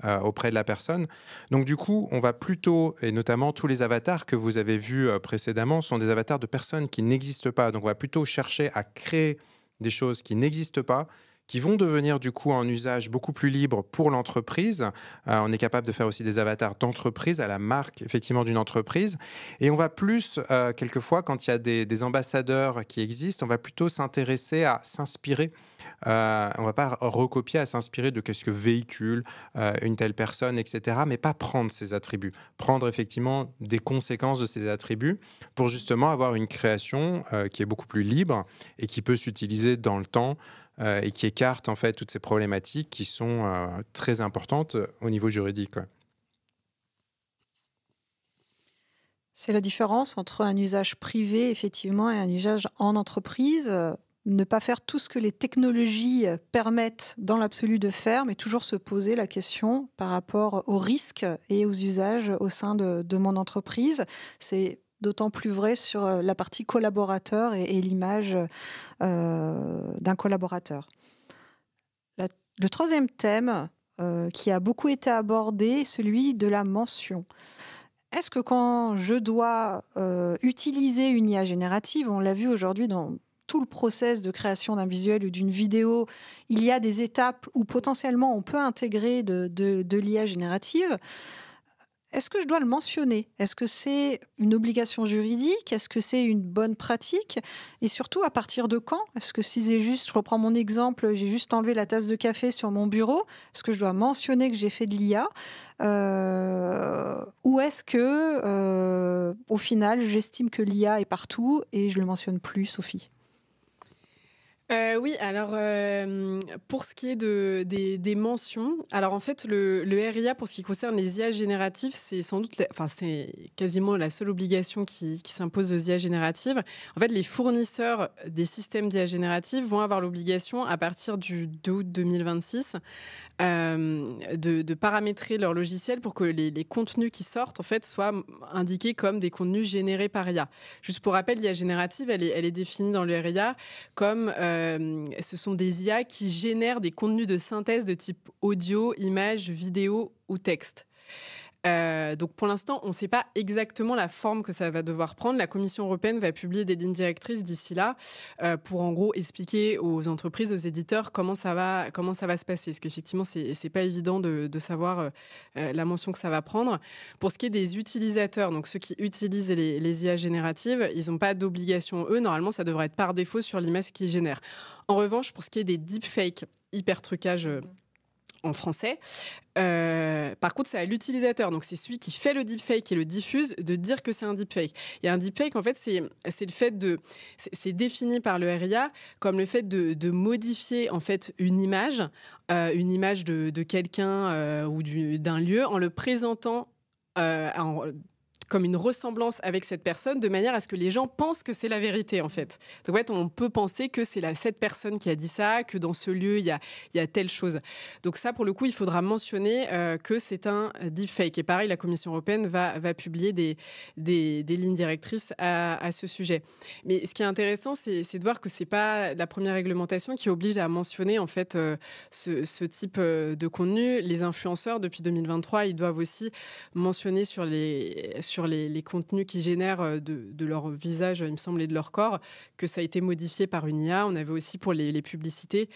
auprès de la personne. Donc du coup, on va plutôt, et notamment tous les avatars que vous avez vus précédemment, sont des avatars de personnes qui n'existent pas. Donc on va plutôt chercher à créer des choses qui n'existent pas, qui vont devenir du coup un usage beaucoup plus libre pour l'entreprise. On est capable de faire aussi des avatars d'entreprise à la marque effectivement d'une entreprise. Et on va plus, quelquefois, quand il y a des ambassadeurs qui existent, on va plutôt s'intéresser à s'inspirer. On ne va pas recopier, à s'inspirer de ce que véhicule une telle personne, etc. Mais pas prendre ses attributs. Prendre effectivement des conséquences de ces attributs pour justement avoir une création qui est beaucoup plus libre et qui peut s'utiliser dans le temps et qui écarte en fait toutes ces problématiques qui sont très importantes au niveau juridique. Ouais. C'est la différence entre un usage privé, effectivement, et un usage en entreprise. Ne pas faire tout ce que les technologies permettent dans l'absolu de faire, mais toujours se poser la question par rapport aux risques et aux usages au sein de mon entreprise. C'est d'autant plus vrai sur la partie collaborateur et l'image d'un collaborateur. Le troisième thème qui a beaucoup été abordé est celui de la mention. Est-ce que quand je dois utiliser une IA générative, on l'a vu aujourd'hui dans tout le process de création d'un visuel ou d'une vidéo, il y a des étapes où potentiellement on peut intégrer de l'IA générative. Est-ce que je dois le mentionner ? Est-ce que c'est une obligation juridique ? Est-ce que c'est une bonne pratique ? Et surtout, à partir de quand ? Est-ce que si c'est juste, je reprends mon exemple, j'ai juste enlevé la tasse de café sur mon bureau, est-ce que je dois mentionner que j'ai fait de l'IA ? Ou est-ce que, au final, j'estime que l'IA est partout et je ne le mentionne plus, Sophie ? Oui, alors pour ce qui est des mentions, alors en fait le RIA pour ce qui concerne les IA génératives, c'est sans doute, c'est quasiment la seule obligation qui s'impose aux IA génératives. En fait, les fournisseurs des systèmes d'IA génératives vont avoir l'obligation à partir du 2 août 2026 de paramétrer leur logiciel pour que les contenus qui sortent en fait soient indiqués comme des contenus générés par IA. Juste pour rappel, l'IA générative, elle est définie dans le RIA comme ce sont des IA qui génèrent des contenus de synthèse de type audio, image, vidéo ou texte. Donc pour l'instant, on ne sait pas exactement la forme que ça va devoir prendre. La Commission européenne va publier des lignes directrices d'ici là pour en gros expliquer aux entreprises, aux éditeurs comment ça va se passer. Parce qu'effectivement, c'est pas évident de savoir la mention que ça va prendre. Pour ce qui est des utilisateurs, donc ceux qui utilisent les IA génératives, ils n'ont pas d'obligation, eux. Normalement, ça devrait être par défaut sur l'image qu'ils génèrent. En revanche, pour ce qui est des deepfakes, hyper trucage en français. Par contre, c'est à l'utilisateur, donc c'est celui qui fait le deepfake et le diffuse, de dire que c'est un deepfake. Et un deepfake, en fait, c'est défini par le RIA comme le fait de modifier en fait une image de quelqu'un ou d'un lieu en le présentant comme une ressemblance avec cette personne de manière à ce que les gens pensent que c'est la vérité en fait. Donc en fait, on peut penser que c'est cette personne qui a dit ça, que dans ce lieu il y a telle chose. Donc ça, pour le coup, il faudra mentionner que c'est un deepfake. Et pareil, la Commission européenne va publier des lignes directrices à ce sujet. Mais ce qui est intéressant, c'est de voir que c'est pas la première réglementation qui oblige à mentionner en fait ce type de contenu. Les influenceurs, depuis 2023, ils doivent aussi mentionner sur les contenus qu'ils génèrent de leur visage, il me semble, et de leur corps, que ça a été modifié par une IA. On avait aussi pour les publicités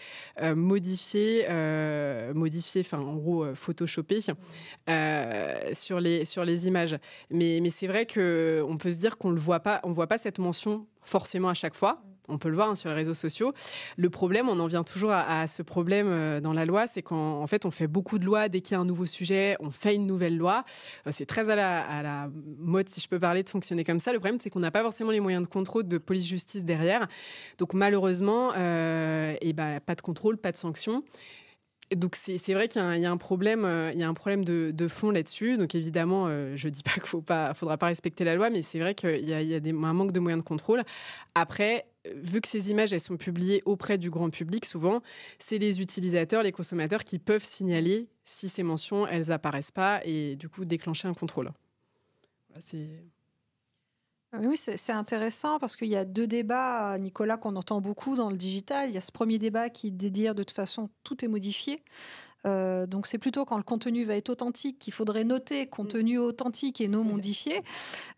modifié, enfin en gros photoshopé sur les images. Mais c'est vrai qu'on peut se dire qu'on le voit pas, on voit pas cette mention forcément à chaque fois. On peut le voir sur les réseaux sociaux. Le problème, on en vient toujours à ce problème dans la loi, c'est qu'en fait, on fait beaucoup de lois. Dès qu'il y a un nouveau sujet, on fait une nouvelle loi. C'est très à la mode, si je peux parler, de fonctionner comme ça. Le problème, c'est qu'on n'a pas forcément les moyens de contrôle de police-justice derrière. Donc malheureusement, pas de contrôle, pas de sanction. Donc c'est vrai qu'il y a un problème, de fond là-dessus. Donc évidemment, je dis pas qu'il faudra pas respecter la loi, mais c'est vrai qu'il y a un manque de moyens de contrôle. Après, vu que ces images elles sont publiées auprès du grand public, souvent c'est les utilisateurs, les consommateurs qui peuvent signaler si ces mentions elles apparaissent pas et du coup déclencher un contrôle. Voilà, Oui, c'est intéressant parce qu'il y a deux débats, Nicolas, qu'on entend beaucoup dans le digital. Il y a ce premier débat qui dit de toute façon tout est modifié. Donc c'est plutôt quand le contenu va être authentique qu'il faudrait noter contenu authentique et non modifié.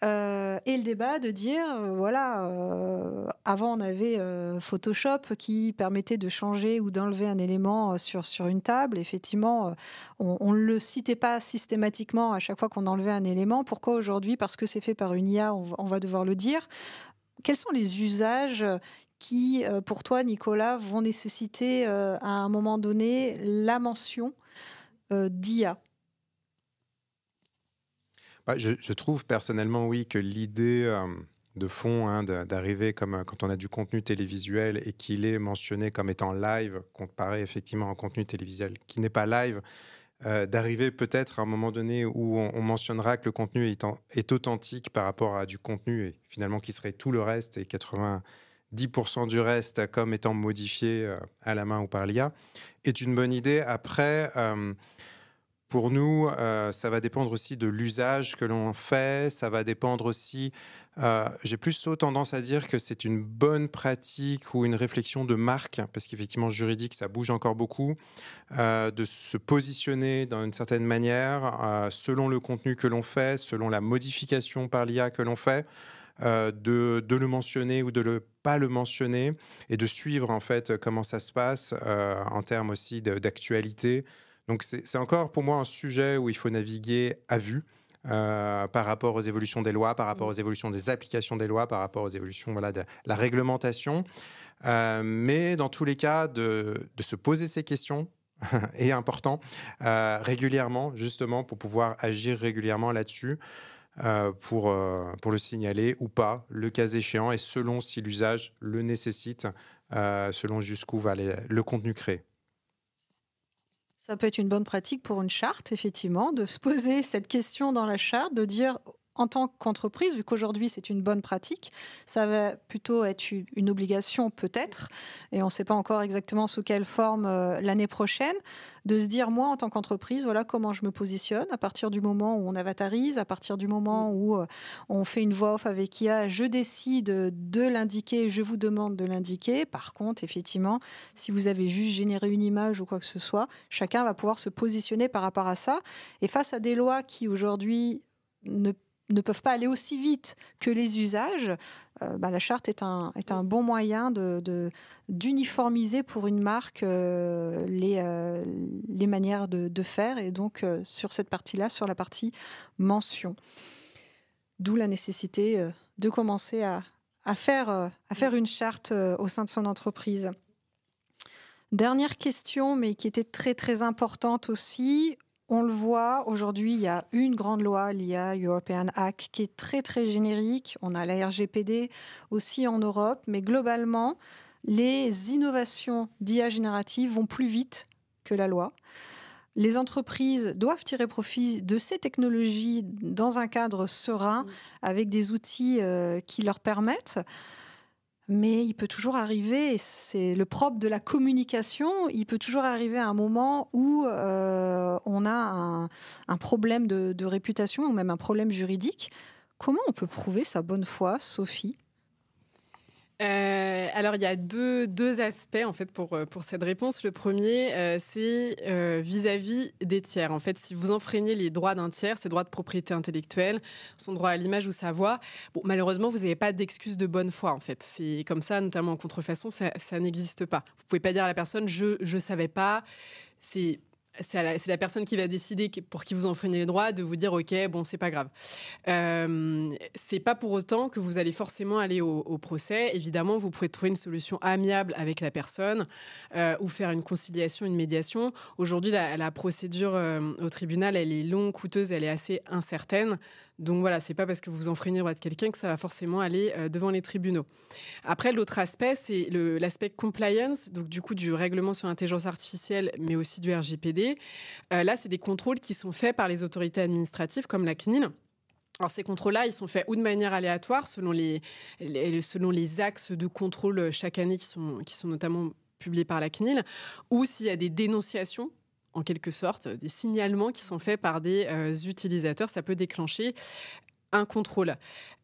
Et le débat de dire, avant on avait Photoshop qui permettait de changer ou d'enlever un élément sur une table. Effectivement, on ne le citait pas systématiquement à chaque fois qu'on enlevait un élément. Pourquoi aujourd'hui? Parce que c'est fait par une IA, on va devoir le dire. Quels sont les usages qui, pour toi, Nicolas, vont nécessiter à un moment donné la mention d'IA? Je trouve personnellement, oui, que l'idée de fond d'arriver comme quand on a du contenu télévisuel et qu'il est mentionné comme étant live, comparé effectivement à un contenu télévisuel qui n'est pas live, d'arriver peut-être à un moment donné où on mentionnera que le contenu est authentique par rapport à du contenu et finalement qui serait tout le reste et 10% du reste comme étant modifié à la main ou par l'IA, est une bonne idée. Après, pour nous, ça va dépendre aussi de l'usage que l'on fait. Ça va dépendre aussi... j'ai plus tendance à dire que c'est une bonne pratique ou une réflexion de marque, parce qu'effectivement, juridique, ça bouge encore beaucoup, de se positionner d'une certaine manière, selon le contenu que l'on fait, selon la modification par l'IA que l'on fait, de le mentionner ou de ne pas le mentionner et de suivre en fait comment ça se passe en termes aussi d'actualité. Donc c'est encore pour moi un sujet où il faut naviguer à vue par rapport aux évolutions des lois, par rapport aux évolutions des applications des lois, par rapport aux évolutions de la réglementation. Mais dans tous les cas, de se poser ces questions est important régulièrement, justement, pour pouvoir agir régulièrement là-dessus. Pour le signaler ou pas, le cas échéant, et selon si l'usage le nécessite, selon jusqu'où va le contenu créé. Ça peut être une bonne pratique pour une charte, effectivement, de se poser cette question dans la charte, de dire... En tant qu'entreprise, vu qu'aujourd'hui c'est une bonne pratique, ça va plutôt être une obligation peut-être, et on ne sait pas encore exactement sous quelle forme l'année prochaine, de se dire moi en tant qu'entreprise, voilà comment je me positionne à partir du moment où on avatarise, à partir du moment où on fait une voix off avec IA, je décide de l'indiquer, je vous demande de l'indiquer. Par contre, effectivement, si vous avez juste généré une image ou quoi que ce soit, chacun va pouvoir se positionner par rapport à ça. Et face à des lois qui aujourd'hui ne peuvent pas aller aussi vite que les usages, la charte est un bon moyen d'uniformiser pour une marque les manières de faire, et donc sur cette partie-là, sur la partie mention. D'où la nécessité de commencer à faire une charte au sein de son entreprise. Dernière question, mais qui était très très importante aussi. On le voit, aujourd'hui, il y a une grande loi, l'IA European Act, qui est très, très générique. On a la RGPD aussi en Europe, mais globalement, les innovations d'IA générative vont plus vite que la loi. Les entreprises doivent tirer profit de ces technologies dans un cadre serein, avec des outils qui leur permettent. Mais il peut toujours arriver, et c'est le propre de la communication, il peut toujours arriver à un moment où on a un problème de réputation ou même un problème juridique. Comment on peut prouver sa bonne foi, Sophie ? Alors, il y a deux aspects en fait pour cette réponse. Le premier, c'est vis-à-vis des tiers. En fait, si vous enfreignez les droits d'un tiers, ses droits de propriété intellectuelle, son droit à l'image ou sa voix, bon, malheureusement, vous n'avez pas d'excuse de bonne foi. En fait, c'est comme ça, notamment en contrefaçon, ça n'existe pas. Vous pouvez pas dire à la personne je savais pas. C'est la personne qui va décider pour qui vous enfreignez les droits de vous dire ok, bon, c'est pas grave. C'est pas pour autant que vous allez forcément aller au procès. Évidemment, vous pouvez trouver une solution amiable avec la personne ou faire une conciliation, une médiation. Aujourd'hui, la procédure au tribunal, elle est longue, coûteuse, elle est assez incertaine. Donc voilà, c'est pas parce que vous enfreignez les droits de quelqu'un que ça va forcément aller devant les tribunaux. Après, l'autre aspect, c'est l'aspect compliance, donc du coup du règlement sur l'intelligence artificielle, mais aussi du RGPD. Là, c'est des contrôles qui sont faits par les autorités administratives, comme la CNIL. Alors, ces contrôles-là, ils sont faits ou de manière aléatoire, selon les axes de contrôle chaque année qui sont notamment publiés par la CNIL, ou s'il y a des dénonciations, en quelque sorte, des signalements qui sont faits par des utilisateurs, ça peut déclencher un contrôle.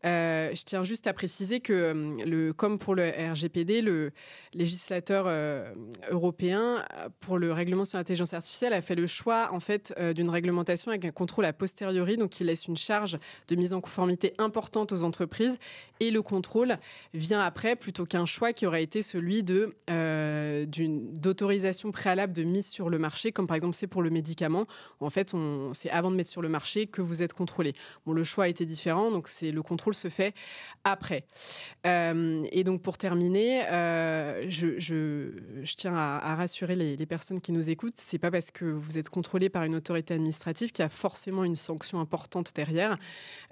Je tiens juste à préciser que, comme pour le RGPD, le législateur européen, pour le règlement sur l'intelligence artificielle, a fait le choix en fait, d'une réglementation avec un contrôle a posteriori, donc qui laisse une charge de mise en conformité importante aux entreprises. Et le contrôle vient après, plutôt qu'un choix qui aurait été celui d'autorisation préalable de mise sur le marché, comme par exemple c'est pour le médicament, où en fait, c'est avant de mettre sur le marché que vous êtes contrôlé. Bon, le choix a été différent, donc le contrôle se fait après. Et donc, pour terminer, je tiens à rassurer les personnes qui nous écoutent. C'est pas parce que vous êtes contrôlé par une autorité administrative qu'il y a forcément une sanction importante derrière.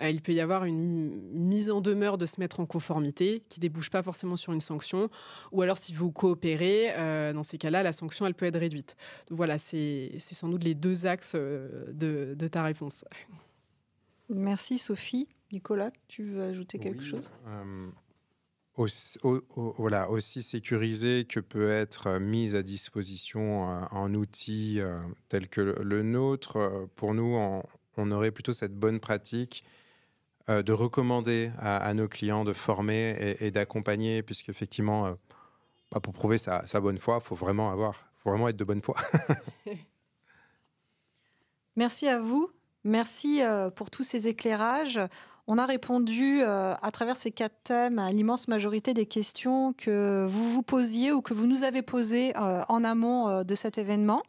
Il peut y avoir une mise en demeure de se mettre en conformité qui débouche pas forcément sur une sanction. Ou alors, si vous coopérez, dans ces cas-là, la sanction, elle peut être réduite. Donc voilà, c'est sans doute les deux axes de ta réponse. Merci Sophie. Nicolas, tu veux ajouter quelque chose ? Aussi sécurisé que peut être mise à disposition un outil tel que le nôtre, pour nous, on aurait plutôt cette bonne pratique de recommander à nos clients de former et d'accompagner, puisqu'effectivement, pour prouver sa bonne foi, il faut vraiment être de bonne foi. Merci à vous. Merci pour tous ces éclairages. On a répondu à travers ces 4 thèmes à l'immense majorité des questions que vous vous posiez ou que vous nous avez posées en amont de cet événement.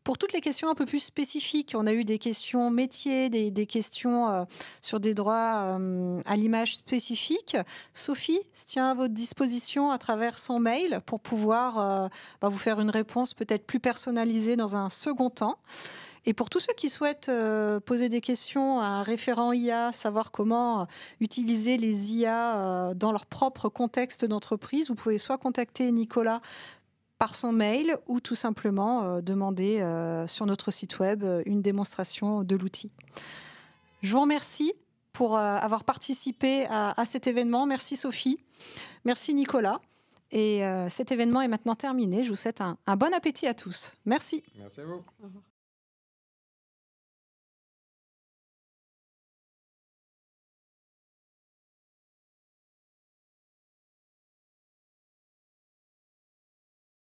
Pour toutes les questions un peu plus spécifiques, on a eu des questions métiers, des questions sur des droits à l'image spécifiques. Sophie se tient à votre disposition à travers son mail pour pouvoir vous faire une réponse peut-être plus personnalisée dans un second temps. Et pour tous ceux qui souhaitent poser des questions à un référent IA, savoir comment utiliser les IA dans leur propre contexte d'entreprise, vous pouvez soit contacter Nicolas par son mail ou tout simplement demander sur notre site web une démonstration de l'outil. Je vous remercie pour avoir participé à cet événement. Merci Sophie. Merci Nicolas. Et cet événement est maintenant terminé. Je vous souhaite un bon appétit à tous. Merci. Merci à vous. Au revoir.